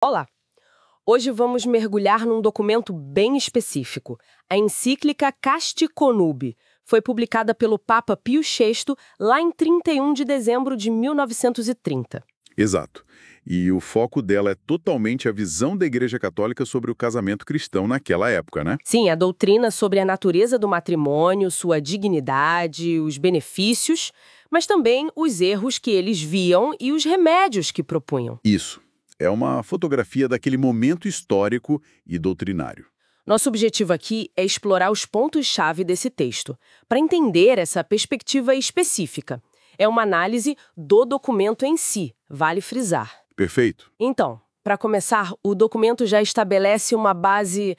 Olá! Hoje vamos mergulhar num documento bem específico. A encíclica Casti Connubii foi publicada pelo Papa Pio VI lá em 31 de dezembro de 1930. Exato. E o foco dela é totalmente a visão da Igreja Católica sobre o casamento cristão naquela época, né? Sim, a doutrina sobre a natureza do matrimônio, sua dignidade, os benefícios, mas também os erros que eles viam e os remédios que propunham. Isso. É uma fotografia daquele momento histórico e doutrinário. Nosso objetivo aqui é explorar os pontos-chave desse texto, para entender essa perspectiva específica. É uma análise do documento em si, vale frisar. Perfeito? Então, para começar, o documento já estabelece uma base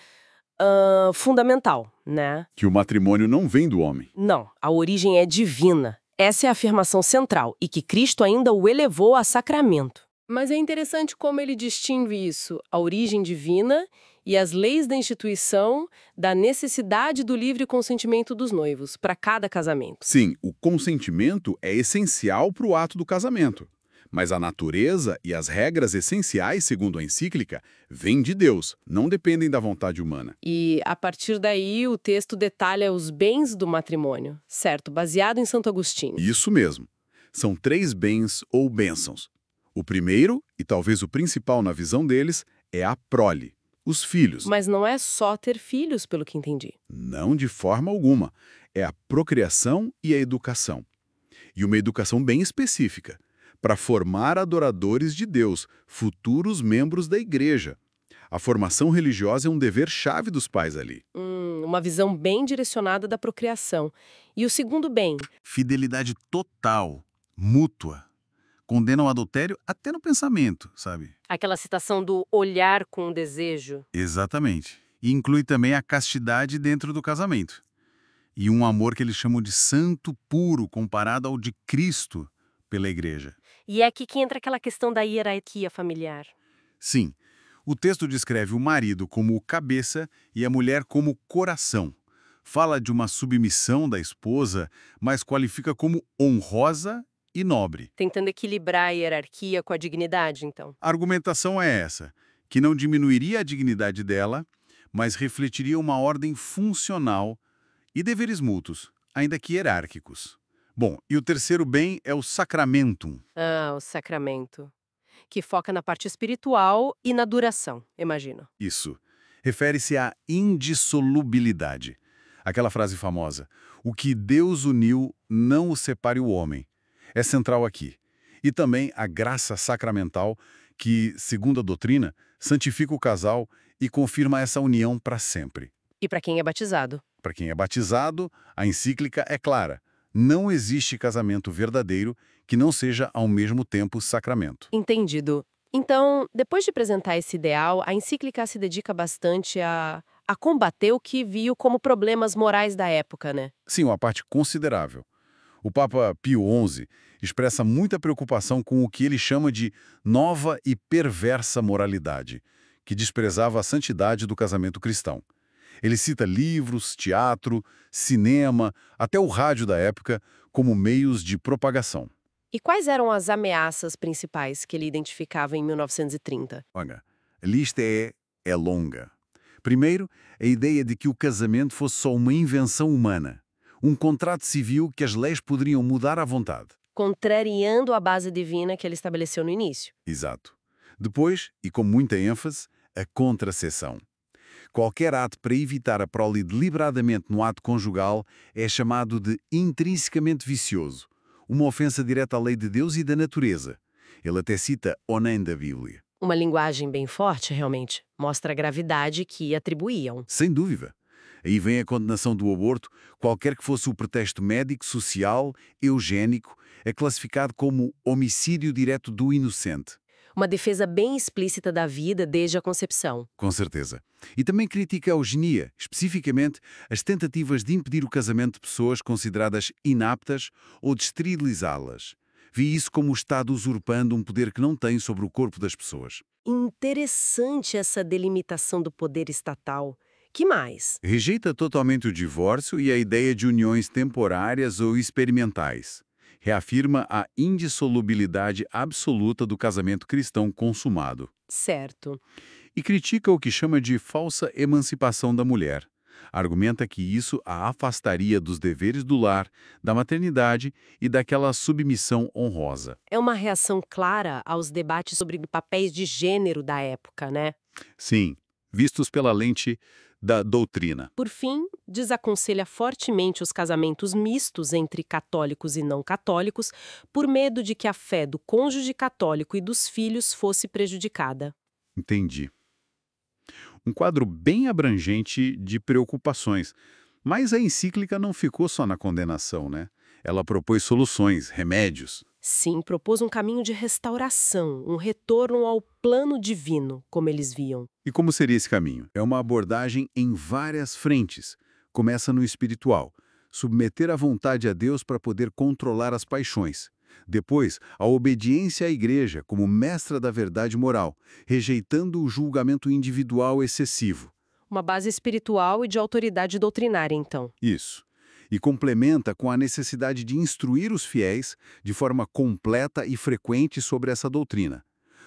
fundamental, né? Que o matrimônio não vem do homem. Não, a origem é divina. Essa é a afirmação central, e que Cristo ainda o elevou a sacramento. Mas é interessante como ele distingue isso, a origem divina e as leis da instituição, da necessidade do livre consentimento dos noivos para cada casamento. Sim, o consentimento é essencial para o ato do casamento. Mas a natureza e as regras essenciais, segundo a encíclica, vêm de Deus, não dependem da vontade humana. E, a partir daí, o texto detalha os bens do matrimônio, certo? Baseado em Santo Agostinho. Isso mesmo. São 3 bens ou bênçãos. O primeiro, e talvez o principal na visão deles, é a prole, os filhos. Mas não é só ter filhos, pelo que entendi. Não de forma alguma. É a procriação e a educação. E uma educação bem específica, para formar adoradores de Deus, futuros membros da igreja. A formação religiosa é um dever-chave dos pais ali. Uma visão bem direcionada da procriação. E o segundo bem? Fidelidade total, mútua. Condenam o adultério até no pensamento, sabe? Aquela citação do olhar com desejo. Exatamente. E inclui também a castidade dentro do casamento. E um amor que eles chamam de santo puro, comparado ao de Cristo pela igreja. E é aqui que entra aquela questão da hierarquia familiar. Sim, o texto descreve o marido como o cabeça e a mulher como o coração. Fala de uma submissão da esposa, mas qualifica como honrosa e nobre. Tentando equilibrar a hierarquia com a dignidade, então. A argumentação é essa, que não diminuiria a dignidade dela, mas refletiria uma ordem funcional e deveres mútuos, ainda que hierárquicos. Bom, e o terceiro bem é o sacramentum. Ah, o sacramento. Que foca na parte espiritual e na duração, imagino. Isso. Refere-se à indissolubilidade. Aquela frase famosa, o que Deus uniu, não o separe o homem. É central aqui. E também a graça sacramental que, segundo a doutrina, santifica o casal e confirma essa união para sempre. E para quem é batizado? Para quem é batizado, a encíclica é clara. Não existe casamento verdadeiro que não seja ao mesmo tempo sacramento. Entendido. Então, depois de apresentar esse ideal, a encíclica se dedica bastante a combater o que viu como problemas morais da época, né? Sim, uma parte considerável. O Papa Pio XI expressa muita preocupação com o que ele chama de nova e perversa moralidade, que desprezava a santidade do casamento cristão. Ele cita livros, teatro, cinema, até o rádio da época, como meios de propagação. E quais eram as ameaças principais que ele identificava em 1930? Olha, a lista é longa. Primeiro, a ideia de que o casamento fosse só uma invenção humana, um contrato civil que as leis poderiam mudar à vontade. Contrariando a base divina que ele estabeleceu no início. Exato. Depois, e com muita ênfase, a contraceção. Qualquer ato para evitar a prole deliberadamente no ato conjugal é chamado de intrinsecamente vicioso, uma ofensa direta à lei de Deus e da natureza. Ele até cita Onan da Bíblia. Uma linguagem bem forte, realmente. Mostra a gravidade que atribuíam. Sem dúvida. Aí vem a condenação do aborto, qualquer que fosse o pretexto médico, social, eugénico, é classificado como homicídio direto do inocente. Uma defesa bem explícita da vida desde a concepção. Com certeza. E também critica a eugenia, especificamente as tentativas de impedir o casamento de pessoas consideradas inaptas ou de esterilizá-las. Vê isso como o Estado usurpando um poder que não tem sobre o corpo das pessoas. Interessante essa delimitação do poder estatal. Que mais? Rejeita totalmente o divórcio e a ideia de uniões temporárias ou experimentais. Reafirma a indissolubilidade absoluta do casamento cristão consumado. Certo. E critica o que chama de falsa emancipação da mulher. Argumenta que isso a afastaria dos deveres do lar, da maternidade e daquela submissão honrosa. É uma reação clara aos debates sobre papéis de gênero da época, né? Sim, vistos pela lente da doutrina. Por fim, desaconselha fortemente os casamentos mistos entre católicos e não católicos, por medo de que a fé do cônjuge católico e dos filhos fosse prejudicada. Entendi. Um quadro bem abrangente de preocupações. Mas a encíclica não ficou só na condenação, né? Ela propôs soluções, remédios. Sim, propôs um caminho de restauração, um retorno ao plano divino, como eles viam. E como seria esse caminho? É uma abordagem em várias frentes. Começa no espiritual, submeter a vontade a Deus para poder controlar as paixões. Depois, a obediência à igreja como mestra da verdade moral, rejeitando o julgamento individual excessivo. Uma base espiritual e de autoridade doutrinária, então. Isso. E complementa com a necessidade de instruir os fiéis de forma completa e frequente sobre essa doutrina.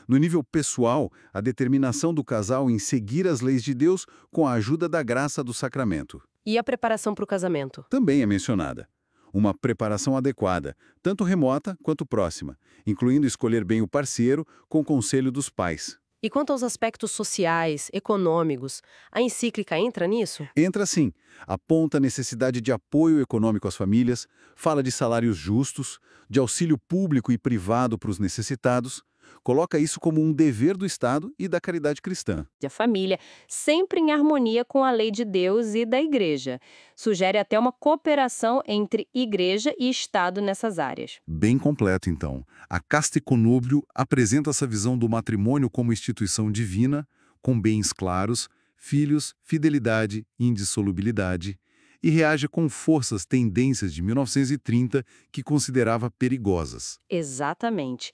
No nível pessoal, a determinação do casal em seguir as leis de Deus com a ajuda da graça do sacramento. E a preparação para o casamento? Também é mencionada. Uma preparação adequada, tanto remota quanto próxima, incluindo escolher bem o parceiro com o conselho dos pais. E quanto aos aspectos sociais, econômicos, a encíclica entra nisso? Entra sim, aponta a necessidade de apoio econômico às famílias, fala de salários justos, de auxílio público e privado para os necessitados, coloca isso como um dever do Estado e da caridade cristã. A família, sempre em harmonia com a lei de Deus e da Igreja. Sugere até uma cooperação entre Igreja e Estado nessas áreas. Bem completo, então. A Casta e Conúbio apresenta essa visão do matrimônio como instituição divina, com bens claros, filhos, fidelidade e indissolubilidade, e reage com força às tendências de 1930 que considerava perigosas. Exatamente.